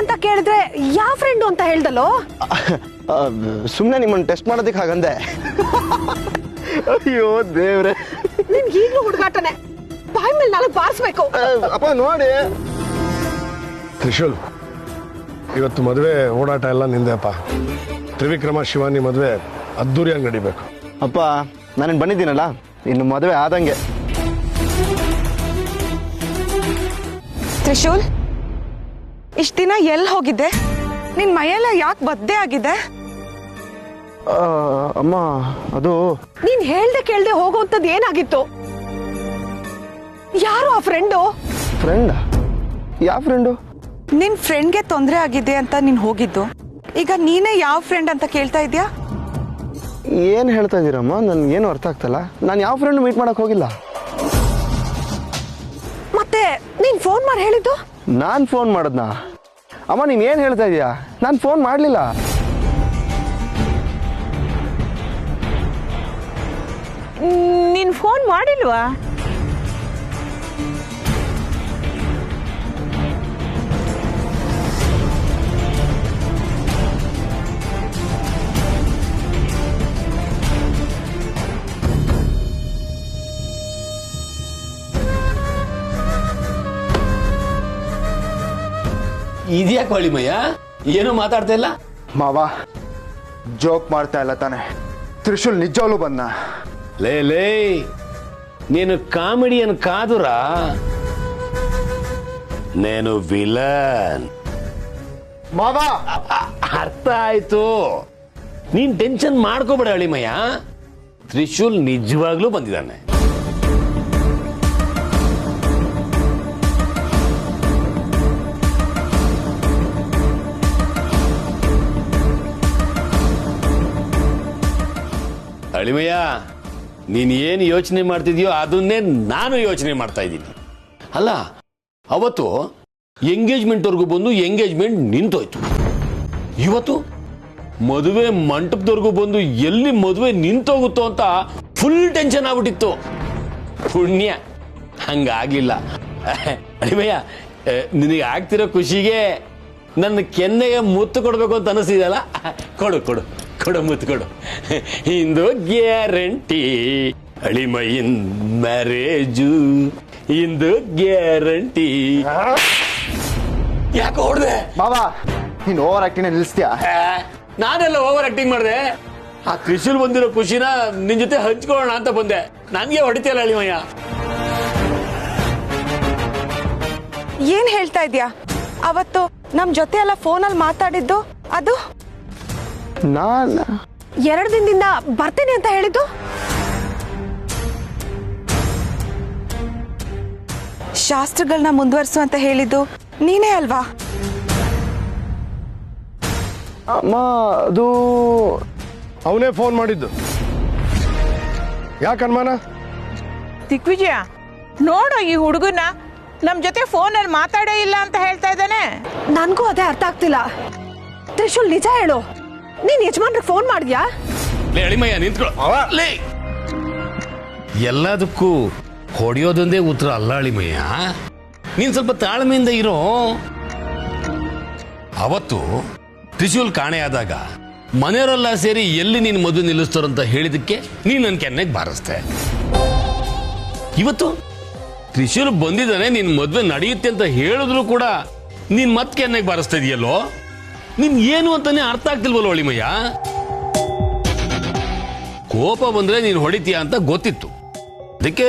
ಅಂತ ಕೇಳಿದ್ರೆ ಯಾವ ಫ್ರೆಂಡು ಅಂತ ಹೇಳ್ದಲ್ಲೋ? ಸುಮ್ಮನೆ ನಿಮ್ಮನ್ನು ಟೆಸ್ಟ್ ಮಾಡೋದಕ್ಕೆ ಹಾಗಂದೆ. ಅಯ್ಯೋ ದೇವ್ರೆ, ನಿನ್ಗೆ ಈಗಲೂ ಹುಡುಗಾಟನೆ. ಬಾಯ್ ಮೇಲೆ ನಾಲ್ಕು ಬಾರಿಸ್ಬೇಕು. ಅಪ್ಪ ನೋಡಿ. ತ್ರಿಶೂಲ್, ಇವತ್ತು ಮದುವೆ ಓಡಾಟ ಎಲ್ಲ ನಿಂದೆ ಅಪ್ಪ. ತ್ರಿವಿಕ್ರಮ ಶಿವಾನಿ ಮದುವೆ ಅದ್ದೂರಿಯಾಗಿ ನಡಿಬೇಕು. ಅಪ್ಪ ನಾನು ಬಂದಿದ್ದೀನಲ್ಲ, ಇನ್ನು ಮದುವೆ ಆದಂಗೆ. ತ್ರಿಶೂಲ್, ಇಷ್ಟ ದಿನ ಎಲ್ಲಿ ಹೋಗಿದ್ದೆ? ನಿನ್ ಮೈಯೆಲ್ಲ ಯಾಕೆ ಬದ್ದೆ ಆಗಿದೆ? ಅಮ್ಮ ಅದು ನೀನ್ ಹೇಳ್ದೆ ಕೇಳ್ದೆ ಹೋಗೋಂಥದ್ದು ಏನಾಗಿತ್ತು? ಯಾರು ಆ ಫ್ರೆಂಡು? ಫ್ರೆಂಡ್? ಯಾವ ಫ್ರೆಂಡು? ನಿನ್ ಫ್ರೆಂಡ್ಗೆ ತೊಂದರೆ ಆಗಿದೆ ಅಂತ ನೀನ್ ಹೋಗಿದ್ದು. ಈಗ ನೀನೇ ಯಾವ ಫ್ರೆಂಡ್ ಅಂತ ಕೇಳ್ತಾ ಇದ್ಯಾ? ಏನು ಹೇಳ್ತಾ ಇದ್ದೀರಮ್ಮ? ನನ್ಗೇನು ಅರ್ಥ ಆಗ್ತಲ್ಲ. ನಾನು ಯಾವ ಫ್ರೆಂಡ್ ಮೀಟ್ ಮಾಡಕ್ ಹೋಗಿಲ್ಲ. ಮತ್ತೆ ನೀನ್ ಫೋನ್ ಮಾಡಿ ಹೇಳಿದ್ದು? ನಾನು ಫೋನ್ ಮಾಡದ್ನಾ? ಅಮ್ಮ ನೀನ್ ಏನು ಹೇಳ್ತಾ ಇದೀಯಾ? ನಾನು ಫೋನ್ ಮಾಡಲಿಲ್ಲ. ನೀನ್ ಫೋನ್ ಮಾಡಿಲ್ವಾ? ಇದ್ಯಾಕೆ ಹೊಳಿಮಯ್ಯ, ಏನು ಮಾತಾಡ್ತಾ ಇಲ್ಲ? ಮಾವ ಜೋಕ್ ಮಾಡ್ತಾ ಇಲ್ಲ ತಾನೆ? ತ್ರಿಶೂಲ್ ನಿಜವಾಗ್ಲೂ ಬಂದ? ಲೇ ನೀನು ಕಾಮಿಡಿಯನ್ ಕಾದುರ, నేను ವಿಲನ್. ಮಾವ ಅರ್ಥ ಆಯ್ತು. ನೀನ್ ಟೆನ್ಷನ್ ಮಾಡ್ಕೋಬೇಡ ಅಳಿಮಯ್ಯ, ತ್ರಿಶೂಲ್ ನಿಜವಾಗ್ಲೂ ಬಂದಿದ್ದಾನೆ. ಅಳಿಮಯ್ಯ, ನೀನ್ ಏನು ಯೋಚನೆ ಮಾಡ್ತಿದ್ಯೋ ಅದನ್ನೇ ನಾನು ಯೋಚನೆ ಮಾಡ್ತಾ ಇದ್ದೀನಿ. ಅಲ್ಲ, ಅವತ್ತು ಎಂಗೇಜ್ಮೆಂಟ್ವರೆಗೂ ಬಂದು ಎಂಗೇಜ್ಮೆಂಟ್ ನಿಂತೋಯ್ತು. ಇವತ್ತು ಮದುವೆ ಮಂಟಪದವರೆಗೂ ಬಂದು ಎಲ್ಲಿ ಮದುವೆ ನಿಂತೋಗುತ್ತೋ ಅಂತ ಫುಲ್ ಟೆನ್ಷನ್ ಆಗ್ಬಿಟ್ಟಿತ್ತು. ಪುಣ್ಯ ಹಂಗಾಗ್ಲಿಲ್ಲ. ಅಳಿಮಯ್ಯ, ನಿನಗೆ ಆಗ್ತಿರೋ ಖುಷಿಗೆ ನನ್ನ ಕೆನ್ನೆಗೆ ಮುತ್ತು ಕೊಡ್ಬೇಕು ಅಂತ ಅನಿಸಿದಲ್ಲ, ಕೊಡು ಕೊಡು ಕೊಡು, ಮುತ್ತು ಕೊಡು. ಇಂದು ಗ್ಯಾರಂಟಿ ಅಳಿಮಯ್ಯನ್ ಮ್ಯಾರೇಜು, ಇಂದು ಗ್ಯಾರಂಟಿ. ಯಾಕೆ ಹೊಡ್ದೆ? ಮಾವ ನೀನು ಓವರ್ ಆಕ್ಟಿಂಗ್ ನಿಲ್ಲಿಸ್ತೀಯಾ? ನಾನೆಲ್ಲ ಓವರ್ ಆಕ್ಟಿಂಗ್ ಮಾಡಿದೆ. ಆ ತ್ರಿಶೂಲ್ ಬಂದಿರೋ ಖುಷಿನ ನಿನ್ ಜೊತೆ ಹಂಚ್ಕೊಳ್ಳೋಣ ಅಂತ ಬಂದೆ. ನನ್ಗೆ ಹೊಡಿತೀಯಲ್ಲ ಅಳಿಮಯ್ಯ. ಏನ್ ಹೇಳ್ತಾ ಇದ್ಯಾ? ಅವತ್ತು ನಮ್ ಜೊತೆ ಎಲ್ಲ ಫೋನಲ್ಲಿ ಮಾತಾಡಿದ್ದು ಅದು? ನಾನು 2 ದಿನದಿಂದ ಬರ್ತೇನೆ ಅಂತ ಹೇಳಿದ್ದು. ಶಾಸ್ತ್ರಗಳನ್ನ ಮುಂದುವರಿಸು ಅಂತ ಹೇಳಿದ್ದು ನೀನೇ ಅಲ್ವಾ? ಅಮ್ಮ ಅದು ಅವನೇ ಫೋನ್ ಮಾಡಿದ್ದು. ಯಾಕೆ ಅನುಮಾನ? ದಿಗ್ವಿಜಯ, ನೋಡು ಈ ಹುಡುಗನ ನಮ್ ಜೊತೆ ಫೋನಲ್ಲಿ ಮಾತಾಡೇ ಇಲ್ಲ ಅಂತ ಹೇಳ್ತಾ ಇದ್ದಾನೆ. ನನ್ಗೂ ಅದೇ ಅರ್ಥ ಆಗ್ತಿಲ್ಲ. ತ್ರಿಶೂಲ್, ನಿಜ ಹೇಳು, ನೀನ್ ಯಜಮಾನ್ರಿಗೆ ಫೋನ್ ಮಾಡಿದ್ಯಾ? ಲೇ ಅಳಿಮಯ್ಯ, ನಿಂತ್ಕೊಳ್ಳೋ. ಲೇ, ಎಲ್ಲದಕ್ಕೂ ಹೊಡೆಯೋದೊಂದೇ ಉತ್ತರ ಅಲ್ಲ ಅಳಿಮಯ್ಯ. ನೀನ್ ಸ್ವಲ್ಪ ತಾಳ್ಮೆಯಿಂದ ಇರೋ. ಅವತ್ತು ತ್ರಿಶೂಲ್ ಕಾಣೆಯಾದಾಗ ಮನೆಯವರೆಲ್ಲ ಸೇರಿ ಎಲ್ಲಿ ನೀನು ಮದುವೆ ನಿಲ್ಲಿಸ್ತಾರಂತ ಹೇಳಿದಕ್ಕೆ ನೀನ್ ನನ್ನ ಕೆನ್ನೆಗೆ ಬಾರಿಸ್ದೆ. ಇವತ್ತು ತ್ರಿಶೂಲ್ ಬಂದಿದ್ದಾನೆ, ನಿನ್ ಮದುವೆ ನಡೆಯುತ್ತೆ ಅಂತ ಹೇಳಿದ್ರು ಕೂಡ ನೀನ್ ಮತ್ತೆ ಕೆನ್ನೆಗೆ ಬಾರಿಸ್ತಾ ಇದೆಯಲ್ಲೋ. ನಿನ್ ಏನು ಅಂತಾನೆ ಅರ್ಥ ಆಗ್ತಿಲ್ವಲ್ಲ ಅಳಿಮಯ್ಯ. ಕೋಪ ಬಂದ್ರೆ ನೀನು ಹೊಡಿತೀಯ ಅಂತ ಗೊತ್ತಿತ್ತು, ಅದಕ್ಕೆ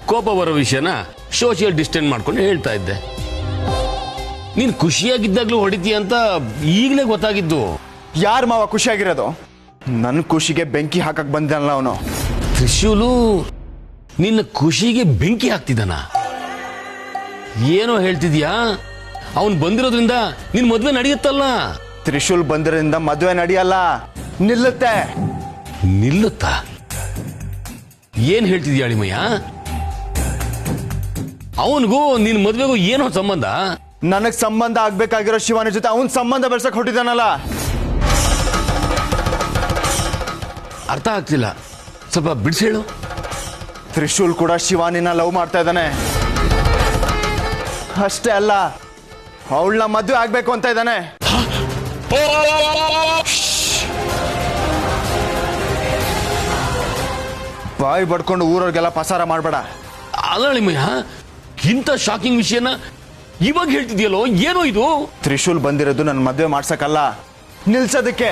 ಕೋಪ ಬರೋ ವಿಷಯನ ಸೋಷಿಯಲ್ ಡಿಸ್ಟೆನ್ಸ್ ಮಾಡ್ಕೊಂಡು ಹೇಳ್ತಾ ಇದ್ದೆ. ನೀನ್ ಖುಷಿಯಾಗಿದ್ದಾಗ್ಲೂ ಹೊಡಿತೀಯ ಅಂತ ಈಗಲೇ ಗೊತ್ತಾಗಿದ್ದು. ಯಾರು ಮಾವ ಖುಷಿಯಾಗಿರೋದು? ನನ್ನ ಖುಷಿಗೆ ಬೆಂಕಿ ಹಾಕಕ್ ಬಂದಲ್ಲ ಅವನು. ತ್ರಿಶೂಲು ನಿನ್ನ ಖುಷಿಗೆ ಬೆಂಕಿ ಹಾಕ್ತಿದ್ದಾನ? ಏನೋ ಹೇಳ್ತಿದ್ಯಾ? ಅವನ್ ಬಂದಿರೋದ್ರಿಂದ ನಿನ್ ಮದ್ವೆ ನಡೆಯುತ್ತಲ್ಲ. ತ್ರಿಶೂಲ್ ಬಂದಿರೋದ್ರಿಂದ ಮದುವೆ ನಡೆಯಲ್ಲ, ನಿಲ್ಲುತ್ತೆ. ನಿಲ್ಲುತ್ತಾ? ಏನ್ ಹೇಳ್ತಿದ್ಯಾ ಅಳಿಮಯ್ಯ? ಅವನಿಗೂ ನಿನ್ ಮದ್ವೆಗೂ ಏನೋ ಸಂಬಂಧ? ನನಗ್ ಸಂಬಂಧ ಆಗ್ಬೇಕಾಗಿರೋ ಶಿವಾನಿ ಜೊತೆ ಅವನ್ ಸಂಬಂಧ ಬೆಳ್ಸಕ್ ಹೊಟ್ಟಿದ್ದಾನಲ್ಲ. ಅರ್ಥ ಆಗ್ತಿಲ್ಲ, ಸ್ವಲ್ಪ ಬಿಡಿಸಿ ಹೇಳು. ತ್ರಿಶೂಲ್ ಕೂಡ ಶಿವಾನಿನ ಲವ್ ಮಾಡ್ತಾ ಇದ್ದಾನೆ. ಅಷ್ಟೇ ಅಲ್ಲ, ಅವಳನ್ನ ಮದುವೆ ಆಗ್ಬೇಕು ಅಂತ ಇದ್ದಾನೆ. ಬಾಯಿ ಬಡ್ಕೊಂಡು ಊರವ್ರಿಗೆಲ್ಲ ಪಸಾರ ಮಾಡಬೇಡ. ಅಲ್ಲ ಅಳಿಮಯ್ಯ, ಇಂಥ ಶಾಕಿಂಗ್ ವಿಷಯನ ಇವಾಗ ಹೇಳ್ತಿದ್ಯಲ್ಲೋ, ಏನೋ ಇದು? ತ್ರಿಶೂಲ್ ಬಂದಿರೋದು ನನ್ನ ಮದುವೆ ಮಾಡ್ಸಕ್ಕಲ್ಲ, ನಿಲ್ಸೋದಕ್ಕೆ.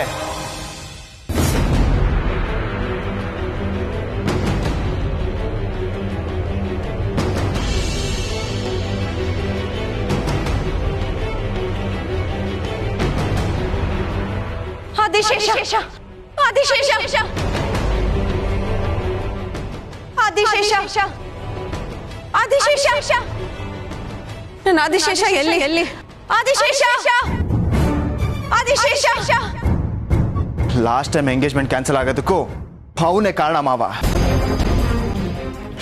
ಆದಿಶೇಷ ಆದಿಶೇಷ ಆದಿಶೇಷ ಆದಿಶೇಷ ನನ್ನ ಆದಿಶೇಷ ಎಲ್ಲಿ ಎಲ್ಲಿ? Adishesha Adishesha. Last time engagement cancel ಆಗೋದಕ್ಕೂ ಅವನೇ ಕಾರಣ ಮಾವ.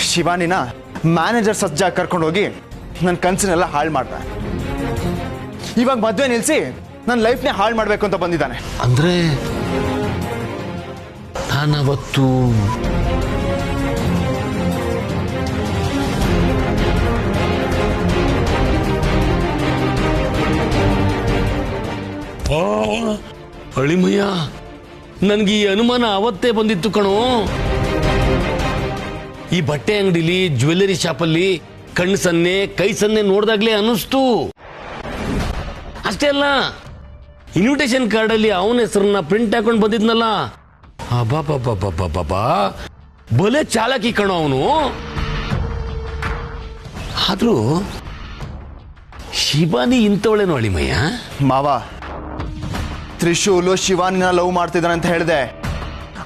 ಶಿವಾನಿನ ಮ್ಯಾನೇಜರ್ ಸಜ್ಜಾಗಿ ಕರ್ಕೊಂಡು ಹೋಗಿ ನನ್ನ ಕನ್ಸನ್ನೆಲ್ಲ ಹಾಳು ಮಾಡ್ದ. ಇವಾಗ ಮದುವೆ ನಿಲ್ಸಿ ನನ್ನ ಲೈಫ್ನೇ ಹಾಳು ಮಾಡಬೇಕು ಅಂತ ಬಂದಿದ್ದಾನೆ. ಅಂದ್ರೆ ನಾನವತ್ತು ಅಳಿಮಯ್ಯ, ನನ್ಗೆ ಈ ಅನುಮಾನ ಅವತ್ತೇ ಬಂದಿತ್ತು ಕಣೋ. ಈ ಬಟ್ಟೆ ಅಂಗಡಿಲಿ, ಜ್ಯುವೆಲ್ಲರಿ ಶಾಪಲ್ಲಿ ಕಣ್ಣು ಸನ್ನೆ ಕೈ ಸನ್ನೆ ನೋಡ್ದಾಗ್ಲೇ ಅನ್ನಿಸ್ತು. ಅಷ್ಟೇ ಅಲ್ಲ, ಇನ್ವಿಟೇಷನ್ ಕಾರ್ಡಲ್ಲಿ ಅವನ ಹೆಸರನ್ನ ಪ್ರಿಂಟ್ ಹಾಕೊಂಡು ಬಂದಿದ್ನಲ್ಲ, ಅಬ್ಬಾ ಬಲೆ ಚಾಲಕಿ ಕಣೋ ಅವನು. ಆದ್ರೂ ಶಿವಾನಿ ಇಂಥವಳೇನೋ ಅಳಿಮಯ್ಯ. ಮಾವ, ತ್ರಿಶೂಲು ಶಿವಾನಿನ ಲವ್ ಮಾಡ್ತಿದ್ದಾನೆ ಅಂತ ಹೇಳಿದೆ,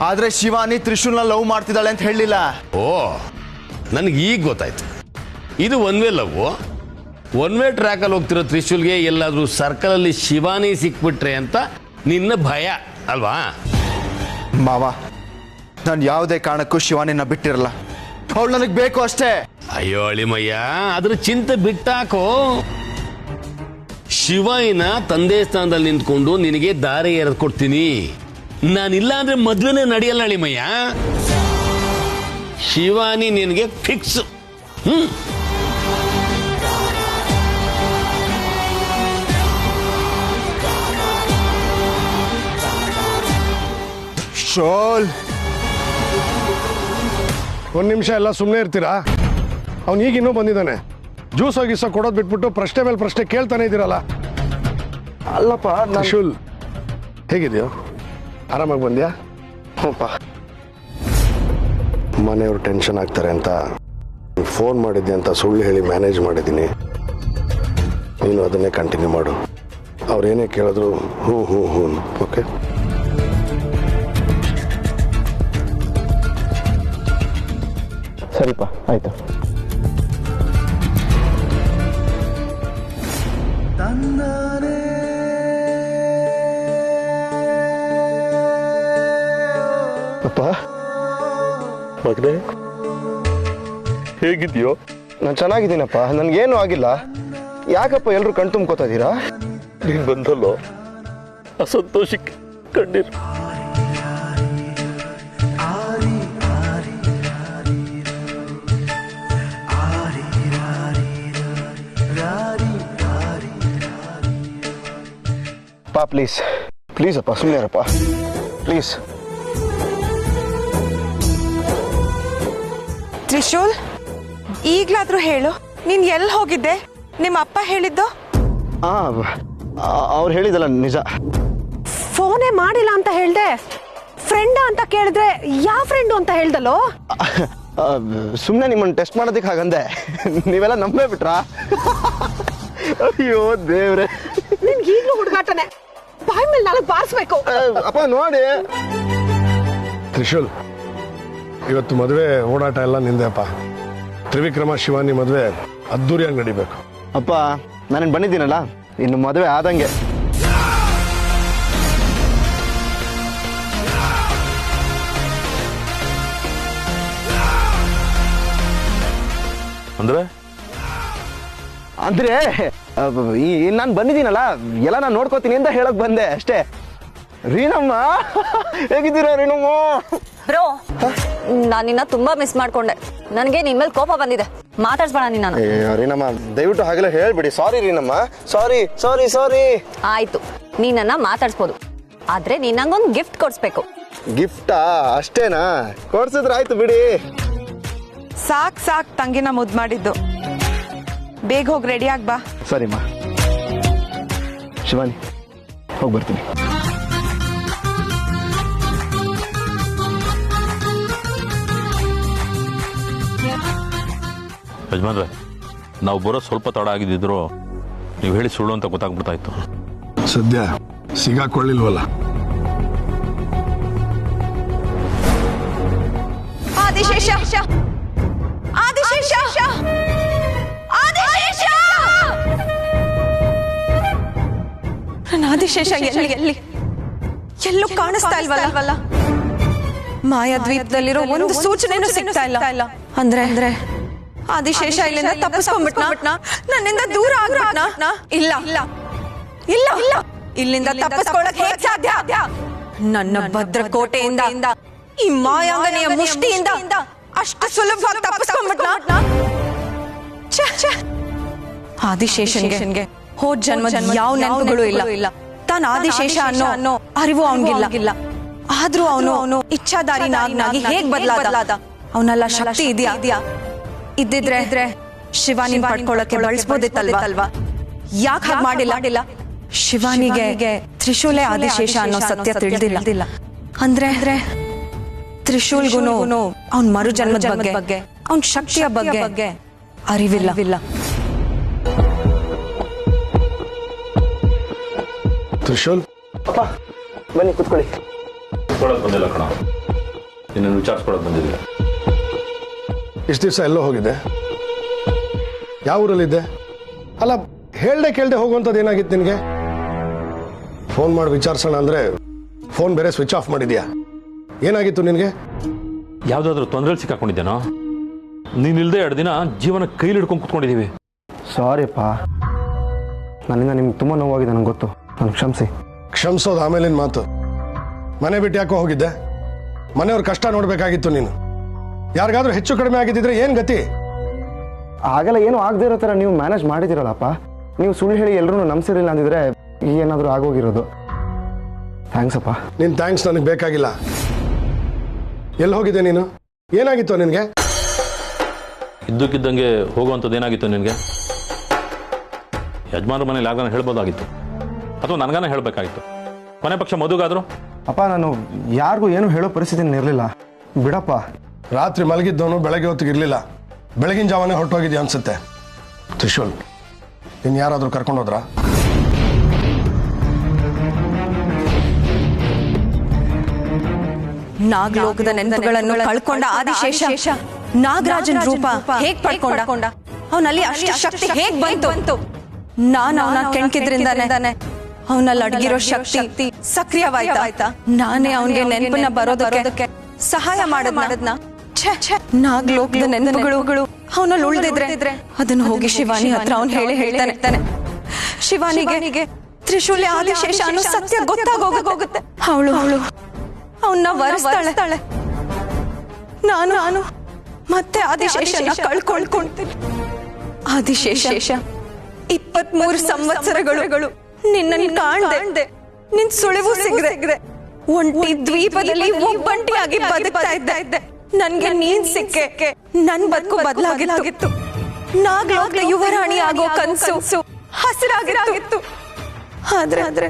ಆದ್ರೆ ಶಿವಾನಿ ತ್ರಿಶೂಲ್ನ ಲವ್ ಮಾಡ್ತಿದ್ದಾಳೆ ಅಂತ ಹೇಳಲಿಲ್ಲ. ಓ, ನನಗೆ ಈಗ ಗೊತ್ತಾಯ್ತು. ಇದು one way love. One way ಟ್ರ್ಯಾಕಲ್ಲಿ ಹೋಗ್ತಿರೋ ತ್ರಿಶೂಲ್ಗೆ ಎಲ್ಲಾದ್ರೂ ಸರ್ಕಲಲ್ಲಿ ಶಿವಾನಿ ಸಿಕ್ಬಿಟ್ರೆ ಅಂತ ನಿನ್ನ ಭಯ ಅಲ್ವಾ? ಮಾವ, ನಾನು ಯಾವುದೇ ಕಾರಣಕ್ಕೂ ಶಿವಾನಿನ ಬಿಟ್ಟಿರಲ್ಲ. ಅವಳು ನನಗೆ ಬೇಕು ಅಷ್ಟೇ. ಅಯ್ಯೋ ಅಳಿಮಯ್ಯ, ಅದ್ರ ಚಿಂತೆ ಬಿಟ್ಟಾಕೋ. ಶಿವಾಯಿನ ತಂದೆ ಸ್ಥಾನದಲ್ಲಿ ನಿಂತ್ಕೊಂಡು ನಿನಗೆ ದಾರಿ ಎರೆದು ಕೊಡ್ತೀನಿ. ನಾನಿಲ್ಲ ಅಂದ್ರೆ ಮದ್ವೆನೇ ನಡೆಯಲ್ಲ ಅಳಿಮಯ್ಯ. ಶಿವಾನಿ ನಿನಗೆ ಫಿಕ್ಸ್. ಶೋಲ್, ಒಂದು ನಿಮಿಷ ಎಲ್ಲ ಸುಮ್ಮನೆ ಇರ್ತೀರಾ? ಅವ್ನು ಈಗ ಇನ್ನೂ ಬಂದಿದ್ದಾನೆ. ಜ್ಯೂಸ್ ಗೀಸ ಕೊಡೋದು ಬಿಟ್ಬಿಟ್ಟು ಪ್ರಶ್ನೆ ಮೇಲೆ ಪ್ರಶ್ನೆ ಕೇಳ್ತಾನೆ ಇದ್ದೀರಲ್ಲ. ಅಲ್ಲಪ್ಪ, ತ್ರಿಶೂಲ್ ಹೇಗಿದೆಯೋ? ಆರಾಮಾಗಿ ಬಂದ್ಯಾ? ಹ್ಞೂಪ್ಪ. ಮನೆಯವರು ಟೆನ್ಷನ್ ಆಗ್ತಾರೆ ಅಂತ ಫೋನ್ ಮಾಡಿದ್ದೆ ಅಂತ ಸುಳ್ಳು ಹೇಳಿ ಮ್ಯಾನೇಜ್ ಮಾಡಿದ್ದೀನಿ. ನೀನು ಅದನ್ನೇ ಕಂಟಿನ್ಯೂ ಮಾಡು. ಅವ್ರೇನೇ ಕೇಳಿದ್ರು ಹ್ಞೂ ಹ್ಞೂ ಹ್ಞೂ. ಓಕೆ? ಸರಿಪ್ಪ, ಆಯ್ತು. ಅಪ್ಪ, ಮಗನೇ ಹೇಗಿದೆಯೋ? ನಾನು ಚೆನ್ನಾಗಿದ್ದೀನಪ್ಪ, ನನಗೇನು ಆಗಿಲ್ಲ. ಯಾಕಪ್ಪ ಎಲ್ಲರೂ ಕಣ್ ತುಂಬ್ಕೋತಾ ಇದ್ದೀರಾ? ನೀನು ಬಂದಲ್ಲೋ ಆ ಸಂತೋಷಕ್ಕೆ ಕಣ್ಣೀರು. ಅಪ್ಪ ಪ್ಲೀಸ್ ಪ್ಲೀಸ್ ಅಪ್ಪ, ಸುಮ್ಮನೆ ಇರಪ್ಪ ಪ್ಲೀಸ್. ತ್ರಿಶೂಲ್, ಈಗ್ಲಾದ್ರೂ ಹೇಳು, ನೀನ್ ಎಲ್ಲಿ ಹೋಗಿದ್ದೆ? ನಿಮ್ಮ ಅಪ್ಪ ಹೇಳಿದ್ದು? ಅವ್ರು ಹೇಳಿದಲ್ಲ ನಿಜ. ಫೋನೇ ಮಾಡಿಲ್ಲ ಅಂತ ಹೇಳ್ದೆ. ಫ್ರೆಂಡ ಅಂತ ಕೇಳಿದ್ರೆ ಯಾವ ಫ್ರೆಂಡು ಅಂತ ಹೇಳ್ದಲ್ಲೋ? ಸುಮ್ಮನೆ ನಿಮ್ಮನ್ನು ಟೆಸ್ಟ್ ಮಾಡೋದಕ್ಕೆ ಹಾಗಂದೆ. ನೀವೆಲ್ಲ ನಂಬೇ ಬಿಟ್ರಾ? ಅಯ್ಯೋ ದೇವ್ರೆ, ನಿನ್ಗೆ ಈಗಲೂ ಹುಡುಗಾಟನೆ. ಬಾಯ್ ಮೇಲೆ ನಾಲ್ಕು ಬಾರಿಸ್ಬೇಕು. ಅಪ್ಪ ನೋಡಿ. ತ್ರಿಶೂಲ್, ಇವತ್ತು ಮದುವೆ ಓಡಾಟ ಎಲ್ಲ ನಿಂದೆಪ್ಪ. ತ್ರಿವಿಕ್ರಮ ಶಿವಾನಿ ಮದುವೆ ಅದ್ದೂರಿಯಾಗಿ ನಡಿಬೇಕು. ಅಪ್ಪ, ನಾನು ಬಂದಿದ್ದೀನಲ್ಲ, ಇನ್ನು ಮದುವೆ ಆದಂಗೆ. ಅಂದ್ರೆ ಅಂದ್ರೆ ನಾನು ಬಂದಿದ್ದೀನಲ್ಲ, ಎಲ್ಲ ನಾನು ನೋಡ್ಕೋತೀನಿ ಅಂತ ಹೇಳಕ್ ಬಂದೆ ಅಷ್ಟೇ. ರೀನಮ್ಮ ಹೇಗಿದ್ದೀರಾ? ರೀನಮ್ಮ ಬ್ರೋ, ನಾನಿನ್ನ ತುಂಬಾ ಮಿಸ್ ಮಾಡ್ಕೊಂಡೆ. ನನಗೆ ನಿನ್ ಮೇಲೆ ಕೋಪ ಬಂದಿದೆ. ಮಾತಾಡ್ಸ್ಬೇಡ ನೀನು. ನಾನು ರೀನಮ್ಮ ದಯವಿಟ್ಟು ಹಾಗೆಲ್ಲ ಹೇಳ್ಬಿಡಿ. ಸಾರಿ ರೀನಮ್ಮ, ಸಾರಿ ಸಾರಿ ಸಾರಿ. ಆಯ್ತು, ನೀನನ್ನ ಮಾತಾಡ್ಸ್ಬೋದು, ಆದ್ರೆ ನೀನ್ ನಂಗೊಂದು ಗಿಫ್ಟ್ ಕೊಡ್ಸ್ಬೇಕು. ಗಿಫ್ಟಾ? ಅಷ್ಟೇನಾ? ಕೊಡ್ಸಿದ್ರೆ ಆಯ್ತು ಬಿಡಿ. ಸಾಕ್ ಸಾಕ್ ತಂಗಿನ ಮುದ್ದು ಮಾಡಿದ್ದು. ಬೇಗ ಹೋಗಿ ರೆಡಿ ಆಗ್ ಬಾ. ಸರಿಮ್ಮ. ಶಿವಾನಿ, ಹೋಗಿ ಬರ್ತೀನಿ. ಯಜಮಾನ್ರೆ, ನಾವು ಬರೋ ಸ್ವಲ್ಪ ತಡ ಆಗಿದ್ದಿದ್ರು ನೀವು ಹೇಳಿ ಸುಳ್ಳು ಅಂತ ಗೊತ್ತಾಗ್ಬಿಡ್ತಾ ಇತ್ತು. ಸದ್ಯ ಸಿಗಾಕೊಳ್ಳಿಲ್ವಲ್ಲ. ಆದಿಶೇಷ, ಆದಿಶೇಷ, ಆದಿಶೇಷ, ನನ್ನ ಆದಿಶೇಷ ಎಲ್ಲಿ ಎಲ್ಲೂ ಕಾಣಿಸ್ತಾ ಇಲ್ವಲ್ಲ. ಮಾಯಾದ್ವೀಪದಲ್ಲಿರೋ ಒಂದು ಸೂಚನೆನೂ ಸಿಗ್ತಾ ಇಲ್ಲ. ಅಂದ್ರೆ ಆದಿಶೇಷ ಇಲ್ಲಿಂದ ತಪ್ಪಿಸ್ಕೊಂಡ್ಬಿಟ್ನಾ? ನನ್ನಿಂದ ದೂರ ಆಗ್ಬಿಟ್ನಾ? ಇಲ್ಲ ಇಲ್ಲ ಇಲ್ಲ, ಇಲ್ಲಿಂದ ತಪ್ಪಿಸ್ಕೊಳ್ಳಕ್ ಹೇಗ್ ಸಾಧ್ಯ? ನನ್ನ ಭದ್ರಕೋಟೆಯಿಂದ, ಈ ಮಾಯಾಂಗನೆಯ ಮುಷ್ಟಿಯಿಂದ ಅಷ್ಟು ಸುಲಭವಾಗಿ ತಪ್ಪಿಸ್ಕೊಂಡ್ಬಿಟ್ನಾ? ಆದಿಶೇಷನ್ಗೆ ಹೋದ್ ಜನ್ಮದ ಯಾವ ನೆನಪುಗಳು ಇಲ್ಲ. ತಾನು ಆದಿಶೇಷ ಅನ್ನೋ ಅರಿವು ಅವನಿಗಿಲ್ಲ. ಆದ್ರೂ ಅವನು ಇಚ್ಛಾದಾರಿ ನಾಗಿ ಹೇಗ್ ಬದಲಾದ? ಅವನೆಲ್ಲ ಶಕ್ತಿ ಇದೆಯಾ? ಇದ್ದಿದ್ರೆ ಶಿವಾನಿ ಪಡ್ಕೊಳ್ಳಕ್ಕೆ ಬಳಸ್ಬೋದಿತ್ತಲ್ವಾ? ಯಾಕೆ ಹಾಗೆ ಮಾಡಿಲ್ಲ? ಶಿವಾನಿಗೆ ತ್ರಿಶೂಲೆ ಆದಿಶೇಷ ಅನ್ನೋ ಸತ್ಯ ತಿಳಿದಿಲ್ಲ. ಅಂದ್ರೆ ತ್ರಿಶೂಲ್ಗುನು ಅವನ್ ಮರು ಜನ್ಮದ ಬಗ್ಗೆ, ಅವನ್ ಶಕ್ತಿಯ ಬಗ್ಗೆ ಅರಿವಿಲ್ಲ. ತ್ರಿಶೂಲ್, ಅಪ್ಪ ಬನ್ನಿ ಕೂತ್ಕೊಳ್ಳಿ. ಕುತ್ಕೊಳ್ಳೋದು ಬಂದಿಲ್ಲ ಕಣ, ನಿನ್ನನ್ನು ವಿಚಾರಿಸ್ಕೊಳ್ಳೋದು ಬಂದಿಲ್ಲ. ಇಷ್ಟು ದಿವಸ ಎಲ್ಲೋ ಹೋಗಿದ್ದೆ? ಯಾವ ಊರಲ್ಲಿದ್ದೆ? ಅಲ್ಲ, ಹೇಳ್ದೆ ಕೇಳ್ದೆ ಹೋಗುವಂಥದ್ದು ಏನಾಗಿತ್ತು ನಿನಗೆ? ಫೋನ್ ಮಾಡಿ ವಿಚಾರಿಸೋಣ ಅಂದ್ರೆ ಫೋನ್ ಬೇರೆ ಸ್ವಿಚ್ ಆಫ್ ಮಾಡಿದ್ಯಾ? ಏನಾಗಿತ್ತು ನಿನಗೆ? ಯಾವುದಾದ್ರೂ ತೊಂದರೆಯಲ್ಲಿ ಸಿಕ್ಕಾಕೊಂಡಿದ್ದೇನೋ? ನೀನಿಲ್ಲದೆ 2 ದಿನ ಜೀವನ ಕೈಲಿ ಹಿಡ್ಕೊಂಡು ಕುತ್ಕೊಂಡಿದ್ದೀವಿ. ಸಾರಿಪ್ಪ, ನನ್ನಿಂದ ನಿಮ್ಗೆ ತುಂಬ ನೋವಾಗಿದೆ, ನನಗೆ ಗೊತ್ತು. ನನಗೆ ಕ್ಷಮಿಸಿ. ಕ್ಷಮಿಸೋದು ಆಮೇಲಿನ ಮಾತು. ಮನೆ ಬಿಟ್ಟು ಯಾಕೋ ಹೋಗಿದ್ದೆ? ಮನೆಯವ್ರ ಕಷ್ಟ ನೋಡ್ಬೇಕಾಗಿತ್ತು ನೀನು. ಯಾರಿಗಾದ್ರೂ ಹೆಚ್ಚು ಕಡಿಮೆ ಆಗಿದ್ದಿದ್ರೆ ಏನ್ ಗತಿ? ಹಾಗೆಲ್ಲ ಏನು ಆಗದೆ ಇರೋ ಥರ ನೀವು ಮ್ಯಾನೇಜ್ ಮಾಡಿದಿರಲ್ಲಪ್ಪ. ನೀವು ಸುಳ್ಳು ಹೇಳಿ ಎಲ್ಲರೂ ನಂಬಿಸಿರಲಿಲ್ಲ ಅಂದಿದ್ರೆ ಏನಾದರೂ ಆಗೋಗಿರೋದು. ಥ್ಯಾಂಕ್ಸ್ ಅಪ್ಪ. ನಿನ್ ಥ್ಯಾಂಕ್ಸ್ ನನಗೆ ಬೇಕಾಗಿಲ್ಲ. ಎಲ್ಲಿ ಹೋಗಿದ್ದೆ ನೀನು? ಏನಾಗಿತ್ತು ನಿನಗೆ? ಇದ್ದಕ್ಕಿದ್ದಂಗೆ ಹೋಗುವಂಥದ್ದು ಏನಾಗಿತ್ತು ನಿನಗೆ? ಯಜಮಾನ್ರ ಮನೇಲಿ ಯಾರಿಗಾನ ಹೇಳ್ಬೋದಾಗಿತ್ತು, ಅಥವಾ ನನಗಾನ ಹೇಳಬೇಕಾಗಿತ್ತು. ಕೊನೆ ಪಕ್ಷ ಮದುಗಾದ್ರು. ಅಪ್ಪ, ನಾನು ಯಾರಿಗೂ ಏನು ಹೇಳೋ ಪರಿಸ್ಥಿತಿ ಇರಲಿಲ್ಲ. ಬಿಡಪ್ಪ. ರಾತ್ರಿ ಮಲಗಿದ್ದವನು ಬೆಳಗ್ಗೆ ಹೊತ್ತಿಗೆ ಇರಲಿಲ್ಲ. ಬೆಳಗಿನ ಜಾವನೇ ಹೊರಟೋಗಿದ್ಯಾ ಅನ್ಸುತ್ತೆ. ತ್ರಿಶೂಲ್, ನೀನು ಯಾರಾದರೂ ಕರ್ಕೊಂಡು ಹೋದ್ರಾ? ನಾಗಲೋಕದ ನೆನಪುಗಳನ್ನು ಕಳ್ಕೊಂಡ ಆದಿಶೇಷ ನಾಗರಾಜನ್ ರೂಪ ಹೇಗ್ ಪಡ್ಕೊಂಡ? ಅವನಲ್ಲಿ ಅಷ್ಟು ಶಕ್ತಿ ಹೇಗ್ ಬಂತು? ನಾನು ಅವನ ಕೆಣಕಿದ್ರಿಂದಾನೆ ಅವನಲ್ಲಿ ಅಡಗಿರೋ ಶಕ್ತಿ ಸಕ್ರಿಯವಾಯ್ತಾ? ನಾನೇ ಅವನಿಗೆ ನೆನಪನ್ನ ಬರೋದಕ್ಕೆ ಸಹಾಯ ಮಾಡದ್ನ. ನಾಗಲೋಕದ ನೆನಪುಗಳು ಅವನಲ್ಲಿ ಉಳಿದಿದ್ರೆ ಅದನ್ನು ಹೋಗಿ ಶಿವಾನಿ ಹತ್ರ ಅವನು ಹೇಳ್ತಾನೆ. ಶಿವಾನಿಗೆ ತ್ರಿಶೂಲಿ ಆದಿಶೇಷ ಅನ್ನೋ ಸತ್ಯ ಗೊತ್ತಾಗೋಗುತ್ತೆ. ಅವಳು ಅವನ್ನ ವರಿಸ್ತಾಳೆ. ನಾನು ಮತ್ತೆ ಆದಿಶೇಷನ ಕಳ್ಕೊಳ್ತೀನಿ. ಆದಿಶೇಷ 23 ಸಂವತ್ಸರಗಳು ನಿನ್ನನ್ನು ಕಾಣ್ದೆ, ನಿನ್ ಸುಳಿವು ಸಿಗದೆ ಒಂಟಿ ದ್ವೀಪದಲ್ಲಿ ಒಬ್ಬಂಟಿಯಾಗಿ ಬದುಕ್ತಾ ಇದ್ದೆ. ನನ್ಗೆ ನೀನ್ ಸಿಕ್ಕೆ ನನ್ ಬದುಕು ಬದಲಾಗಿತ್ತು. ನಾಗಲೋಕದ ಯುವರಾಣಿ ಆಗೋ ಕನ್ಸು ಹಸಿರಾಗಿತ್ತು. ಆದ್ರೆ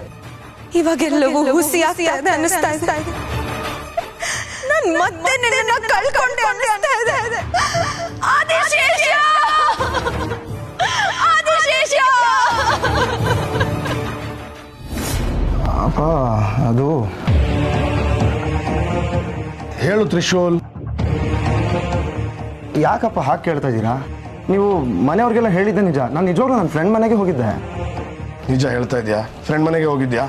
ಇವಾಗೆಲ್ಲವೂ ಹುಸಿ ಆಗ್ತಾ ಇದೆ ಅನ್ನಿಸ್ತಾ ಇದೆ. ನನ್ ಮತ್ತೆ ನಿನ್ನನ್ನ ಕಳ್ಕೊಂಡೆ ಅನ್ನಿಸ್ತಾ ಇದೆ. ಆದಿಶೇಷ, ಆದಿಶೇಷ. ಅಪ್ಪ, ಅದು ಹೇಳು ತ್ರಿಶೂಲ್. ಯಾಕಪ್ಪ ಹಾಗೆ ಕೇಳ್ತಾ ಇದ್ದೀರಾ? ನೀವು ಮನೆಯವ್ರಿಗೆಲ್ಲ ಹೇಳಿದ್ದೆ ನಿಜ. ನಾನು ನಿಜವಾಗ್ಲೂ ನನ್ನ ಫ್ರೆಂಡ್ ಮನೆಗೆ ಹೋಗಿದ್ದೆ. ನಿಜ ಹೇಳ್ತಾ ಇದೆಯಾ? ಫ್ರೆಂಡ್ ಮನೆಗೆ ಹೋಗಿದ್ಯಾ?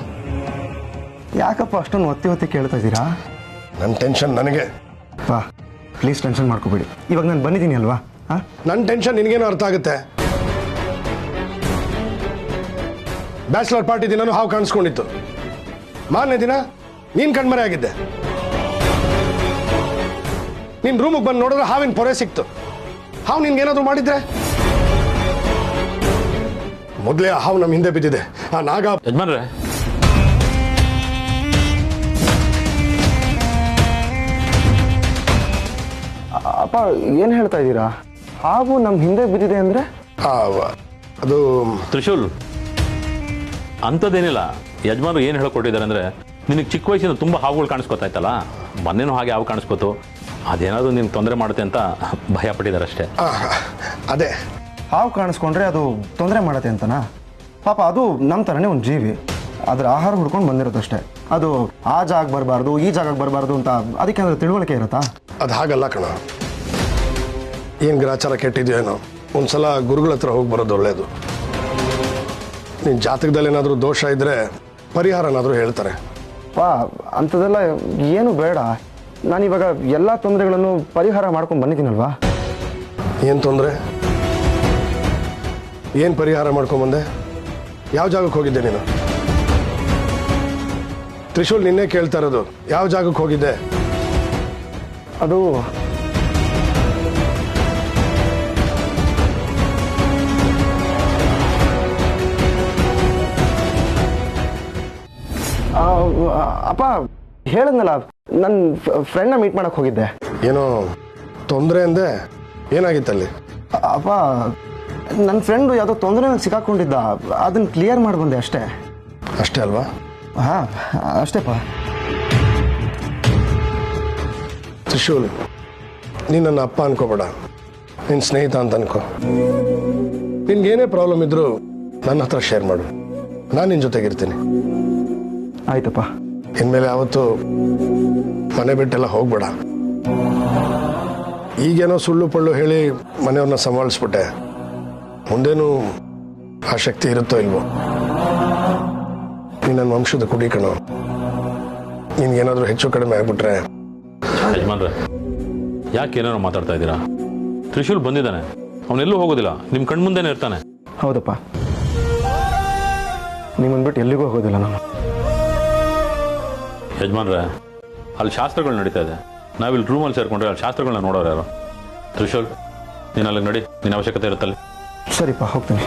ಯಾಕಪ್ಪ ಅಷ್ಟೊಂದು ಒತ್ತಿ ಕೇಳ್ತಾ ಇದ್ದೀರಾ? ನನ್ನ ಟೆನ್ಷನ್ ನನಗೆ. ಪಾ, ಪ್ಲೀಸ್ ಟೆನ್ಷನ್ ಮಾಡ್ಕೋಬೇಡಿ. ಇವಾಗ ನಾನು ಬಂದಿದ್ದೀನಿ ಅಲ್ವಾ? ನನ್ನ ಟೆನ್ಷನ್ ನಿನಗೇನು ಅರ್ಥ ಆಗುತ್ತೆ? ಬ್ಯಾಚುಲರ್ ಪಾರ್ಟಿ ದಿನನೂ ಹಾವು ಕಾಣಿಸ್ಕೊಂಡಿತ್ತು. ಮಾರನೇ ದಿನ ನೀನ್ ಕಣ್ಮರೆ ಆಗಿದ್ದೆ. ನೀನ್ ರೂಮಿಗೆ ಬಂದು ನೋಡಿದ್ರೆ ಹಾವಿನ ಪೊರೆ ಸಿಕ್ತು. ಹಾವು ನಿನ್ಗೇನಾದ್ರೂ ಮಾಡಿದ್ರೆ? ಮೊದಲೇ ಆ ಹಾವು ನಮ್ಮ ಹಿಂದೆ ಬಿದ್ದಿದೆ. ಆ ನಾಗ ಯಜಮಾನ್ರೆ, ಅಪ್ಪ ಏನು ಹೇಳ್ತಾ ಇದ್ದೀರಾ? ಹಾವು ನಮ್ಮ ಹಿಂದೆ ಬಿದ್ದಿದೆ ಅಂದರೆ? ಅದು ತ್ರಿಶೂಲ್, ಅಂಥದ್ದೇನಿಲ್ಲ. ಯಜಮಾನ್ರು ಏನು ಹೇಳ್ಕೊಟ್ಟಿದ್ದಾರೆ ಅಂದರೆ, ನಿನಗೆ ಚಿಕ್ಕ ವಯಸ್ಸಿಂದ ತುಂಬ ಹಾವುಗಳು ಕಾಣಿಸ್ಕೊತಾ ಇತ್ತಲ್ಲ, ಮೊನ್ನೆನೂ ಹಾಗೆ ಹಾವು ಕಾಣಿಸ್ಕೋತು. ಅದೇನಾದರೂ ನಿನ್ಗೆ ತೊಂದರೆ ಮಾಡುತ್ತೆ ಅಂತ ಭಯ ಪಟ್ಟಿದ್ದಾರೆ ಅಷ್ಟೇ. ಅದೇ ಹಾವು ಕಾಣಿಸ್ಕೊಂಡ್ರೆ ಅದು ತೊಂದರೆ ಮಾಡತ್ತೆ ಅಂತನಾ? ಪಾಪ ಅದು ನಮ್ಮ ಥರನೇ ಒಂದು ಜೀವಿ, ಅದ್ರ ಆಹಾರ ಹುಡ್ಕೊಂಡು ಬಂದಿರೋದಷ್ಟೇ. ಅದು ಆ ಜಾಗಕ್ಕೆ ಬರಬಾರ್ದು, ಈ ಜಾಗಕ್ಕೆ ಬರಬಾರ್ದು ಅಂತ ಅದಕ್ಕೆ ಅಂದ್ರೆ ತಿಳುವಳಿಕೆ ಇರುತ್ತಾ? ಅದು ಹಾಗಲ್ಲ ಕಣ. ಏನು ಗ್ರಾಚಾರ ಕೆಟ್ಟಿದೆಯೇನೋ, ಒಂದ್ಸಲ ಗುರುಗಳ ಹತ್ರ ಹೋಗಿ ಬರೋದು ಒಳ್ಳೇದು. ನಿನ್ನ ಜಾತಕದಲ್ಲಿ ಏನಾದರೂ ದೋಷ ಇದ್ದರೆ ಪರಿಹಾರನಾದರೂ ಹೇಳ್ತಾರೆ. ಅಂಥದ್ದೆಲ್ಲ ಏನು ಬೇಡ. ನಾನಿವಾಗ ಎಲ್ಲ ತೊಂದರೆಗಳನ್ನು ಪರಿಹಾರ ಮಾಡ್ಕೊಂಡು ಬಂದಿದ್ದೀನಲ್ವಾ? ಏನು ತೊಂದರೆ? ಏನು ಪರಿಹಾರ ಮಾಡ್ಕೊಂಬಂದೆ? ಯಾವ ಜಾಗಕ್ಕೆ ಹೋಗಿದ್ದೆ ನೀನು? ತ್ರಿಶೂಲ್ ನಿನ್ನೆ ಕೇಳ್ತಾ ಇರೋದು, ಯಾವ ಜಾಗಕ್ಕೆ ಹೋಗಿದ್ದೆ? ಅದು ಅಪ್ಪ ಹೇಳಿದ್ನಲ್ಲ, ನನ್ನ ಫ್ರೆಂಡ್ನ ಮೀಟ್ ಮಾಡಕ್ಕೆ ಹೋಗಿದ್ದೆ. ಏನೋ ತೊಂದರೆ ಅಂದೆ, ಏನಾಗಿತ್ತಲ್ಲಿ? ಅಪ್ಪ, ನನ್ನ ಫ್ರೆಂಡು ಯಾವುದೋ ತೊಂದರೆನಲ್ಲಿ ಸಿಕ್ಕಾಕೊಂಡಿದ್ದ, ಅದನ್ನು ಕ್ಲಿಯರ್ ಮಾಡಿ ಬಂದೆ ಅಷ್ಟೇ. ಅಷ್ಟೇ ಅಲ್ವಾ? ಹಾಂ, ಅಷ್ಟೇಪ್ಪ. ತ್ರಿಶೂಲ್, ನೀನು ನನ್ನ ಅಪ್ಪ ಅನ್ಕೋಬೇಡ, ನಿನ್ನ ಸ್ನೇಹಿತ ಅಂತ ಅನ್ಕೋ. ನಿನ್ಗೇನೇ ಪ್ರಾಬ್ಲಮ್ ಇದ್ರೂ ನನ್ನ ಹತ್ರ ಶೇರ್ ಮಾಡು, ನಾನು ನಿನ್ನ ಜೊತೆಗಿರ್ತೀನಿ. ಆಯ್ತಪ್ಪ. ಇನ್ಮೇಲೆ ಯಾವತ್ತು ಮನೆ ಬಿಟ್ಟೆಲ್ಲ ಹೋಗ್ಬೇಡ. ಈಗೇನೋ ಸುಳ್ಳು ಪಳ್ಳು ಹೇಳಿ ಮನೆಯವ್ರನ್ನ ಸಂಭಾಳಿಸ್ಬಿಟ್ಟೆ, ಮುಂದೇನು ಆ ಶಕ್ತಿ ಇರುತ್ತೋ ಇಲ್ವೋ? ನೀನು ನನ್ನ ವಂಶದ ಕುಡಿ ಕಣೋ. ನಿನ್ಗೇನಾದರೂ ಹೆಚ್ಚು ಕಡಿಮೆ ಆಗ್ಬಿಟ್ರೆ. ಯಜಮಾನ್ರೆ, ಯಾಕೆ ಏನಾರು ಮಾತಾಡ್ತಾ ಇದ್ದೀರಾ? ತ್ರಿಶೂಲ್ ಬಂದಿದ್ದಾನೆ, ಅವನೆಲ್ಲೂ ಹೋಗೋದಿಲ್ಲ, ನಿಮ್ಮ ಕಣ್ಮುಂದೆನೇ ಇರ್ತಾನೆ. ಹೌದಪ್ಪ, ನಿಮ್ಮನ್ನು ಬಿಟ್ಟು ಎಲ್ಲಿಗೂ ಹೋಗೋದಿಲ್ಲ ನಾನು. ಯಜಮಾನ್ರೆ, ಅಲ್ಲಿ ಶಾಸ್ತ್ರಗಳು ನಡೀತಾ ಇದೆ. ನಾವಿಲ್ಲಿ ರೂಮಲ್ಲಿ ಸೇರ್ಕೊಂಡ್ರೆ ಅಲ್ಲಿ ಶಾಸ್ತ್ರಗಳನ್ನ ನೋಡೋರು ಯಾರು? ತ್ರಿಶೂಲ್, ನೀನು ಅಲ್ಲಿಗೆ ನಡಿ, ನಿನ್ನ ಅವಶ್ಯಕತೆ ಇರುತ್ತಲ್ಲಿ. ಸರಿಪ್ಪ, ಹೋಗ್ತೀನಿ.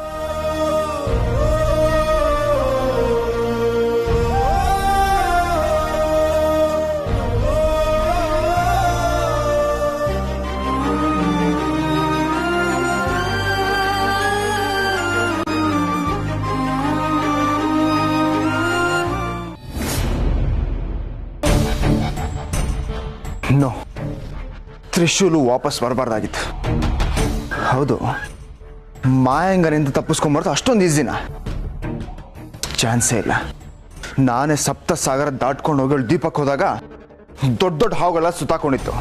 ನೋ, ತ್ರಿಶೂಲು ವಾಪಸ್ ಬರಬಾರ್ದಾಗಿತ್ತು. ಹೌದು, ಮಾಯಂಗನಿಂದ ತಪ್ಪಿಸ್ಕೊಂಬಾರ್ದು ಅಷ್ಟೊಂದು ಈಸಿನ ಚಾನ್ಸೇ ಇಲ್ಲ. ನಾನೇ ಸಪ್ತ ಸಾಗರ ದಾಟ್ಕೊಂಡು ಹೋಗಿ ದೀಪಕ್ಕೆ ಹೋದಾಗ ದೊಡ್ಡ ದೊಡ್ಡ ಹಾವುಗಳ ಸುತ್ತಾಕೊಂಡಿತ್ತು.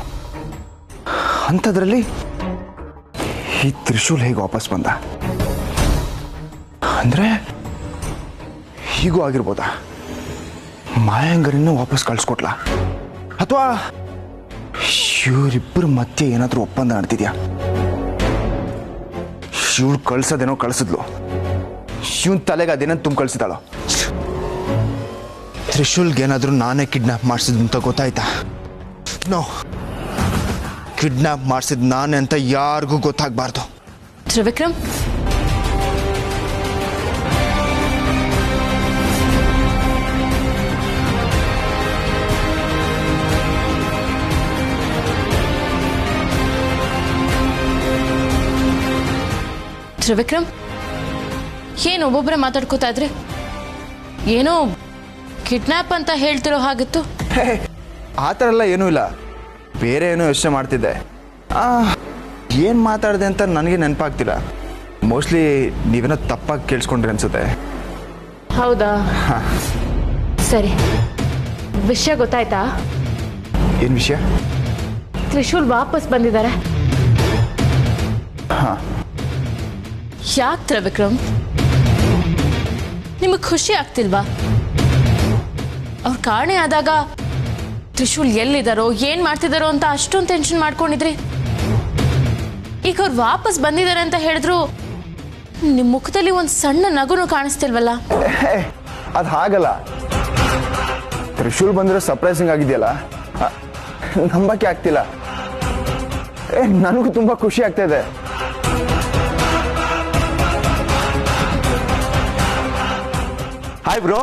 ಅಂಥದ್ರಲ್ಲಿ ಈ ತ್ರಿಶೂಲ್ ಹೇಗೆ ವಾಪಸ್ ಬಂದ? ಅಂದರೆ ಹೀಗೂ ಆಗಿರ್ಬೋದಾ? ಮಾಯಂಗರನ್ನು ವಾಪಸ್ ಕಳಿಸ್ಕೊಟ್ಲ, ಅಥವಾ ಇವರಿಬ್ಬರ ಮಧ್ಯೆ ಏನಾದರೂ ಒಪ್ಪಂದ ನಡೆದಿದ್ಯಾ? ಇವಳು ಕಳ್ಸೋದೇನೋ ಕಳಿಸಿದ್ಲು, ಇವನ್ ತಲೆಗೆ ಅದೇನೋ ತುಂಬ ಕಳಿಸಿದಾಳು. ತ್ರಿಶೂಲ್ಗೇನಾದರೂ ನಾನೇ ಕಿಡ್ನಾಪ್ ಮಾಡಿಸಿದ್ದು ಅಂತ ಗೊತ್ತಾಯ್ತಾ? ನೋ, ಕಿಡ್ನಾಪ್ ಮಾಡಿಸಿದ್ ನಾನೇ ಅಂತ ಯಾರಿಗೂ ಗೊತ್ತಾಗಬಾರ್ದು. ತ್ರಿವಿಕ್ರಮ್, ತ್ರಿವಿಕ್ರಮ್, ಏನು ಒಬ್ಬೊಬ್ಬರೇ ಮಾತಾಡ್ಕೋತಾ ಇದ್ರೆ? ಏನೋ ಕಿಡ್ನಾಪ್ ಅಂತ ಹೇಳ್ತಿರೋ ಹಾಗಿತ್ತು. ಆ ಥರ ಎಲ್ಲ ಏನೂ ಇಲ್ಲ, ಬೇರೆ ಏನೋ ಯೋಚನೆ ಮಾಡ್ತಿದ್ದೆ. ಏನು ಮಾತಾಡಿದೆ ಅಂತ ನನಗೆ ನೆನಪಾಗ್ತಿಲ್ಲ. ಮೋಸ್ಟ್ಲಿ ನೀವೇನೋ ತಪ್ಪಾಗಿ ಕೇಳಿಸ್ಕೊಂಡ್ರಿ ಅನ್ಸುತ್ತೆ. ಹೌದಾ? ಸರಿ, ವಿಷಯ ಗೊತ್ತಾಯ್ತಾ? ಏನು ವಿಷಯ? ತ್ರಿಶೂಲ್ ವಾಪಸ್ ಬಂದಿದ್ದಾರೆ. ಹಾಂ. ಯಾಕೆ ತ್ರಿವಿಕ್ರಮ್, ನಿಮಗೆ ಖುಷಿ ಆಗ್ತಿಲ್ವಾ? ಅವ್ರು ಕಾಣೆ ಆದಾಗ ತ್ರಿಶೂಲ್ ಎಲ್ಲಿದ್ದಾರೋ ಏನ್ ಮಾಡ್ತಿದ್ದಾರೋ ಅಂತ ಅಷ್ಟೊಂದು ಟೆನ್ಷನ್ ಮಾಡ್ಕೊಂಡಿದ್ರಿ. ಈಗ ಅವ್ರು ವಾಪಸ್ ಬಂದಿದ್ದಾರೆ ಅಂತ ಹೇಳಿದ್ರು ನಿಮ್ ಮುಖದಲ್ಲಿ ಒಂದು ಸಣ್ಣ ನಗುನು ಕಾಣಿಸ್ತಿಲ್ವಲ್ಲ? ಅದು ಹಾಗಲ್ಲ, ತ್ರಿಶೂಲ್ ಬಂದಿರೋ ಸರ್ಪ್ರೈಸಿಂಗ್ ಆಗಿದೆಯಲ್ಲ, ನಂಬಕ್ಕೆ ಆಗ್ತಿಲ್ಲ. ನನಗೂ ತುಂಬಾ ಖುಷಿ ಆಗ್ತಾ ಇದೆ. Hi bro